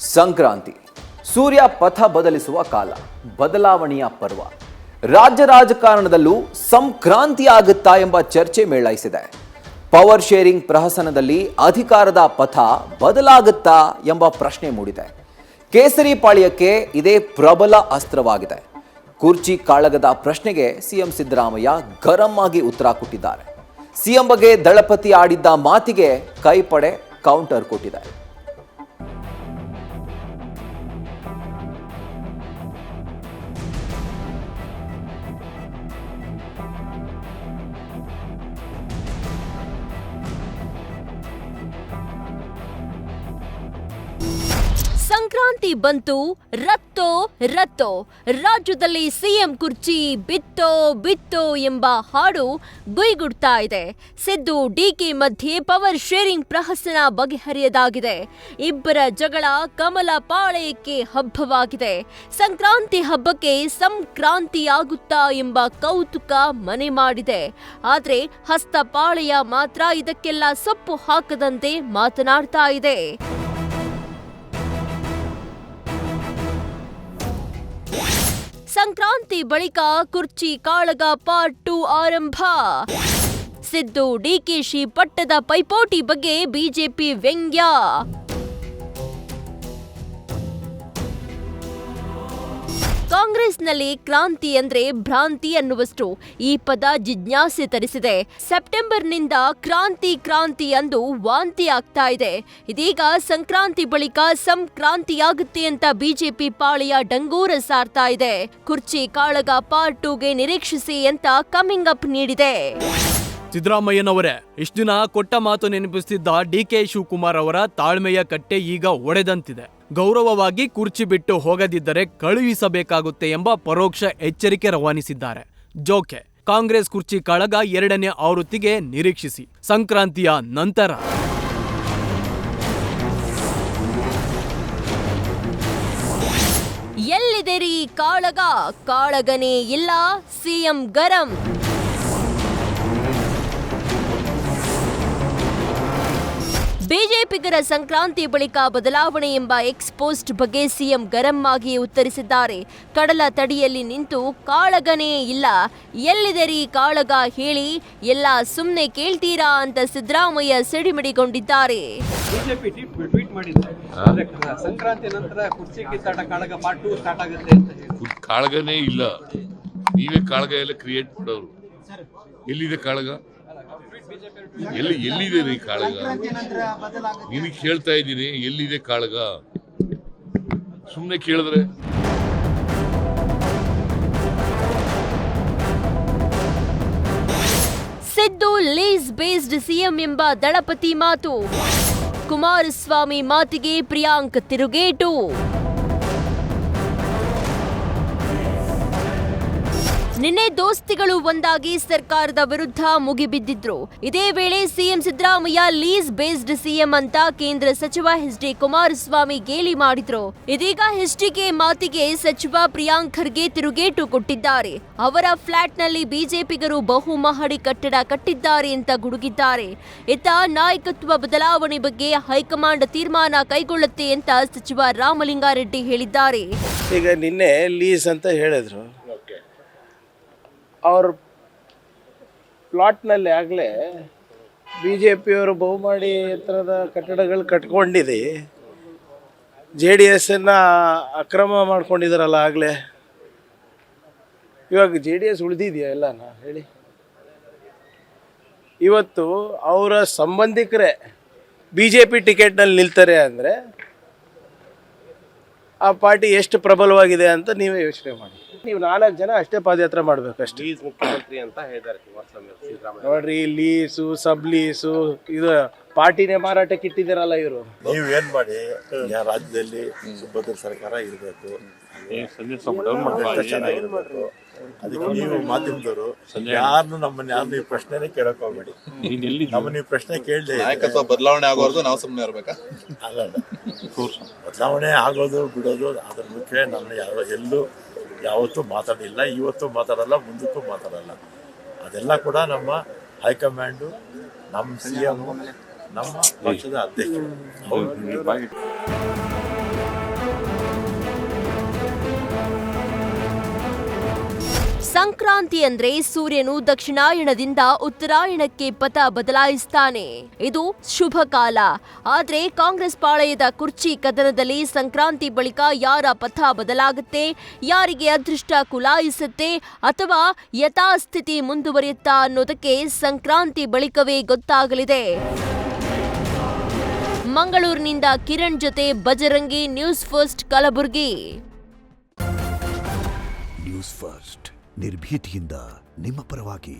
ಸಂಕ್ರಾಂತಿ ಸೂರ್ಯ ಪಥ ಬದಲಿಸುವ ಕಾಲ, ಬದಲಾವಣೆಯ ಪರ್ವ. ರಾಜ್ಯ ರಾಜಕಾರಣದಲ್ಲೂ ಸಂಕ್ರಾಂತಿ ಆಗುತ್ತಾ ಎಂಬ ಚರ್ಚೆ ಮೇಳೈಸಿದೆ. ಪವರ್ ಶೇರಿಂಗ್ ಪ್ರಹಸನದಲ್ಲಿ ಅಧಿಕಾರದ ಪಥ ಬದಲಾಗುತ್ತಾ ಎಂಬ ಪ್ರಶ್ನೆ ಮೂಡಿದೆ. ಕೇಸರಿ ಪಾಳ್ಯಕ್ಕೆ ಇದೇ ಪ್ರಬಲ ಅಸ್ತ್ರವಾಗಿದೆ. ಕುರ್ಚಿ ಕಾಳಗದ ಪ್ರಶ್ನೆಗೆ ಸಿಎಂ ಸಿದ್ದರಾಮಯ್ಯ ಗರಂ ಆಗಿ ಉತ್ತರ ಕೊಟ್ಟಿದ್ದಾರೆ. ಸಿಎಂ ಬಗ್ಗೆ ದಳಪತಿ ಆಡಿದ್ದ ಮಾತಿಗೆ ಕೈಪಡೆ ಕೌಂಟರ್ ಕೊಟ್ಟಿದೆ. ಸಂಕ್ರಾಂತಿ ಬಂತು, ರತ್ತೋ ರತ್ತೋ, ರಾಜ್ಯದಲ್ಲಿ ಸಿಎಂ ಕುರ್ಚಿ ಬಿತ್ತೋ ಬಿತ್ತೋ ಎಂಬ ಹಾಡು ಗುಯ್ಗುಡ್ತಾ ಇದೆ. ಸಿದ್ದು ಡಿಕೆ ಮಧ್ಯೆ ಪವರ್ ಶೇರಿಂಗ್ ಪ್ರಹಸನ ಬಗೆಹರಿಯದಾಗಿದೆ. ಇಬ್ಬರ ಜಗಳ ಕಮಲ ಪಾಳೆಯಕ್ಕೆ ಹಬ್ಬವಾಗಿದೆ. ಸಂಕ್ರಾಂತಿ ಹಬ್ಬಕ್ಕೆ ಸಂಕ್ರಾಂತಿಯಾಗುತ್ತಾ ಎಂಬ ಕೌತುಕ ಮನೆ ಮಾಡಿದೆ. ಆದ್ರೆ ಹಸ್ತಪಾಳೆಯ ಮಾತ್ರ ಇದಕ್ಕೆಲ್ಲ ಸೊಪ್ಪು ಹಾಕದಂತೆ ಮಾತನಾಡ್ತಾ ಇದೆ. ಸಂಕ್ರಾಂತಿ ಬಳಿಕ ಕುರ್ಚಿ ಕಾಳಗ ಪಾರ್ಟ್ 2 ಆರಂಭ. ಸಿದ್ದು ಡಿಕೆಶಿ ಪಟ್ಟದ ಪೈಪೋಟಿ ಬಗ್ಗೆ ಬಿಜೆಪಿ ವ್ಯಂಗ್ಯ. ಕಾಂಗ್ರೆಸ್ನಲ್ಲಿ ಕ್ರಾಂತಿ ಅಂದ್ರೆ ಭ್ರಾಂತಿ ಅನ್ನುವಷ್ಟು ಈ ಪದ ಜಿಜ್ಞಾಸೆ ತರಿಸಿದೆ. ಸೆಪ್ಟೆಂಬರ್ನಿಂದ ಕ್ರಾಂತಿ ಕ್ರಾಂತಿ ಅಂದು ವಾಂತಿ ಆಗ್ತಾ ಇದೆ. ಇದೀಗ ಸಂಕ್ರಾಂತಿ ಬಳಿಕ ಸಂಕ್ರಾಂತಿಯಾಗುತ್ತೆ ಅಂತ ಬಿಜೆಪಿ ಪಾಳೆಯ ಡಂಗೂರ ಸಾರ್ತಾ ಇದೆ. ಕುರ್ಚಿ ಕಾಳಗ ಪಾರ್ಟ್ 2ಗೆ ನಿರೀಕ್ಷಿಸಿ ಅಂತ ಕಮಿಂಗ್ ಅಪ್ ನೀಡಿದೆ. ಸಿದ್ದರಾಮಯ್ಯನವರೇ, ಇಷ್ಟು ದಿನ ಕೊಟ್ಟ ಮಾತು ನೆನಪಿಸುತ್ತಿದ್ದ ಡಿಕೆ ಶಿವಕುಮಾರ್ ಅವರ ತಾಳ್ಮೆಯ ಕಟ್ಟೆ ಈಗ ಒಡೆದಂತಿದೆ. ಗೌರವವಾಗಿ ಕುರ್ಚಿ ಬಿಟ್ಟು ಹೋಗದಿದ್ದರೆ ಕಳುಹಿಸಬೇಕಾಗುತ್ತೆ ಎಂಬ ಪರೋಕ್ಷ ಎಚ್ಚರಿಕೆ ರವಾನಿಸಿದ್ದಾರೆ. ಜೋಕೆ ಕಾಂಗ್ರೆಸ್ ಕುರ್ಚಿ ಕಾಳಗ 2ನೇ ಆವೃತ್ತಿಗೆ ನಿರೀಕ್ಷಿಸಿ ಸಂಕ್ರಾಂತಿಯ ನಂತರ. ಎಲ್ಲಿದೆ ರೀ ಕಾಳಗ? ಕಾಳಗನೇ ಇಲ್ಲ, ಸಿಎಂ ಗರಂ. ಬಿಜೆಪಿಗರ ಸಂಕ್ರಾಂತಿ ಬಳಿಕ ಬದಲಾವಣೆ ಎಂಬ ಎಕ್ಸ್ಪೋಸ್ಟ್ ಬಗ್ಗೆ ಸಿಎಂ ಗರಂ ಆಗಿ ಉತ್ತರಿಸಿದ್ದಾರೆ. ಕಡಲ ತಡಿಯಲ್ಲಿ ನಿಂತು ಕಾಳಗನೇ ಇಲ್ಲ, ಎಲ್ಲಿದೆ ರೀ ಕಾಳಗ ಹೇಳಿ, ಎಲ್ಲ ಸುಮ್ನೆ ಕೇಳ್ತೀರಾ ಅಂತ ಸಿದ್ದರಾಮಯ್ಯ ಸಿಡಿಮಿಡಿಗೊಂಡಿದ್ದಾರೆ. ಬಿಜೆಪಿ ಟ್ವೀಟ್ ಮಾಡಿದ್ದಾರೆ, ಸಂಕ್ರಾಂತಿ ನಂತರ ಕುರ್ಚಿ ಕಿತ್ತಾಟ ಕಾಳಗ ಪಾರ್ಟ್ 2 ಸ್ಟಾರ್ಟ್ ಆಗುತ್ತೆ ಅಂತ ಹೇಳಿ. ಕಾಳಗನೇ ಇಲ್ಲ, ನೀವೇ ಕಾಳಗ ಎಲ್ಲ ಕ್ರಿಯೇಟ್ ಮಾಡೋರು. ಎಲ್ಲಿದೆ ಕಾಳಗ? ಎಲ್ಲಿದೆ ರೀ ಕಾಳಗ? ನಿನಗೆ ಕೇಳ್ತಾ ಇದ್ದೀನಿ, ಎಲ್ಲಿದೆ ಕಾಳಗ? ಸುಮ್ಮನೆ ಕೇಳಿದ್ರೆ ಸಿದ್ದು ಲೀಸ್ ಬೇಸ್ಡ್ ಸಿಎಂ ಎಂಬ ದಳಪತಿ ಮಾತು. ಕುಮಾರಸ್ವಾಮಿ ಮಾತಿಗೆ ಪ್ರಿಯಾಂಕ್ ತಿರುಗೇಟು. ನಿನ್ನೆ ದೋಸ್ತಿಗಳು ಒಂದಾಗಿ ಸರ್ಕಾರದ ವಿರುದ್ಧ ಮುಗಿಬಿದ್ದಿದ್ರು. ಇದೇ ವೇಳೆ CM Siddaramaiah lease based CM ಅಂತ ಕೇಂದ್ರ ಸಚಿವ ಎಚ್.ಡಿ. ಕುಮಾರಸ್ವಾಮಿ ಗೇಲಿ ಮಾಡಿದ್ರು. ಇದೀಗ ಎಚ್ಡಿಕೆ ಮಾತಿಗೆ ಸಚಿವ ಪ್ರಿಯಾಂಕ್ ಖರ್ಗೆ ತಿರುಗೇಟು ಕೊಟ್ಟಿದ್ದಾರೆ. ಅವರ ಫ್ಲಾಟ್ನಲ್ಲಿ ಬಿಜೆಪಿಗರು ಬಹುಮಹಡಿ ಕಟ್ಟಡ ಕಟ್ಟಿದ್ದಾರೆ ಅಂತ ಗುಡುಗಿದ್ದಾರೆ. ಇತ್ತ ನಾಯಕತ್ವ ಬದಲಾವಣೆ ಬಗ್ಗೆ ಹೈಕಮಾಂಡ್ ತೀರ್ಮಾನ ಕೈಗೊಳ್ಳುತ್ತೆ ಅಂತ ಸಚಿವ ರಾಮಲಿಂಗಾರೆಡ್ಡಿ ಹೇಳಿದ್ದಾರೆ. ಈಗ ನಿನ್ನೆ ಲೀಸ್ ಅಂತ ಹೇಳಿದ್ರು, ಅವ್ರ ಪ್ಲಾಟ್ನಲ್ಲಿ ಆಗಲೇ ಬಿ ಜೆ ಪಿಯವರು ಬಹುಮಾಡಿ ಎತ್ತರದ ಕಟ್ಟಡಗಳು ಕಟ್ಕೊಂಡಿದೆ. JDS ಅಕ್ರಮ ಮಾಡ್ಕೊಂಡಿದ್ದಾರಲ್ಲ ಆಗಲೇ. ಇವಾಗ JDS ಉಳಿದಿದೆಯಾ ಎಲ್ಲನ ಹೇಳಿ? ಇವತ್ತು ಅವರ ಸಂಬಂಧಿಕರೇ BJP ಟಿಕೆಟ್ನಲ್ಲಿ ನಿಲ್ತಾರೆ ಅಂದರೆ ಆ ಪಾರ್ಟಿ ಎಷ್ಟು ಪ್ರಬಲವಾಗಿದೆ ಅಂತ ನೀವೇ ಯೋಚನೆ ಮಾಡಿ. ನೀವು 4 ಜನ ಅಷ್ಟೇ ಪಾದಯಾತ್ರೆ ಮಾಡ್ಬೇಕಷ್ಟೇ. ಮುಖ್ಯಮಂತ್ರಿ ಅಂತ ಹೇಳಿದ್ದಾರೆ ಕುಮಾರಸ್ವಾಮಿ. ನೋಡ್ರಿ, ಲೀಸು ಸಬ್ ಲೀಸು ಇದು ಪಾರ್ಟಿನೇ ಮಾರಾಟಕ್ಕೆ ಇಟ್ಟಿದ್ದೀರಲ್ಲ ಇವರು. ನೀವು ಏನ್ ಮಾಡಿ, ರಾಜ್ಯದಲ್ಲಿ ಸುಭದ್ರ ಸರ್ಕಾರ ಇರಬೇಕು, ಚೆನ್ನಾಗಿರ್ಬೇಕು. ಅದಕ್ಕೆ ನೀವು ಮಾಧ್ಯಮದವರು ಯಾರನ್ನು ಯಾರು ಪ್ರಶ್ನೆನೇ ಕೇಳಕ್ ಹೋಗ್ಬೇಡಿ. ನೀವು ಪ್ರಶ್ನೆ ಕೇಳದೆ ನಾಯಕತ್ವ ಬದಲಾವಣೆ ಆಗೋರ್ಗು ನಾವು ಸುಮ್ಮನೆ ಇರ್ಬೇಕಾ? ಅಲ್ಲ, ಬದಲಾವಣೆ ಆಗೋದು ಬಿಡೋದು ಅದ್ರ ಮುಖ್ಯ. ಎಲ್ಲೂ ಯಾವತ್ತೂ ಮಾತಾಡಿಲ್ಲ, ಇವತ್ತು ಮಾತಾಡಲ್ಲ, ಮುಂದಕ್ಕೂ ಮಾತಾಡಲ್ಲ. ಅದೆಲ್ಲ ಕೂಡ ನಮ್ಮ ಹೈಕಮಾಂಡು, ನಮ್ಮ CM, ನಮ್ಮ ಪಕ್ಷದ ಅಧ್ಯಕ್ಷರು. ಸಂಕ್ರಾಂತಿ ಅಂದ್ರೆ ಸೂರ್ಯನು ದಕ್ಷಿಣಾಯಣದಿಂದ ಉತ್ತರಾಯಣಕ್ಕೆ ಪಥ ಬದಲಾಯಿಸ್ತಾನೆ. ಇದು ಶುಭ ಕಾಲ. ಆದ್ರೆ ಕಾಂಗ್ರೆಸ್ ಪಾಳೆಯದ ಕುರ್ಚಿ ಕದನದಲ್ಲಿ ಸಂಕ್ರಾಂತಿ ಬಳಿಕ ಯಾರ ಪಥ ಬದಲಾಗುತ್ತೆ, ಯಾರಿಗೆ ಅದೃಷ್ಟ ಕುಲಾಯಿಸುತ್ತೆ ಅಥವಾ ಯಥಾಸ್ಥಿತಿ ಮುಂದುವರಿಯುತ್ತಾ ಅನ್ನೋದಕ್ಕೆ ಸಂಕ್ರಾಂತಿ ಬಳಿಕವೇ ಗೊತ್ತಾಗಲಿದೆ. ಮಂಗಳೂರಿನಿಂದ ಕಿರಣ್ ಜೊತೆ Bajrangi, news first Kalaburagi. News first ನಿರ್ಭೀತಿಯಿಂದ ನಿಮ್ಮ ಪರವಾಗಿ.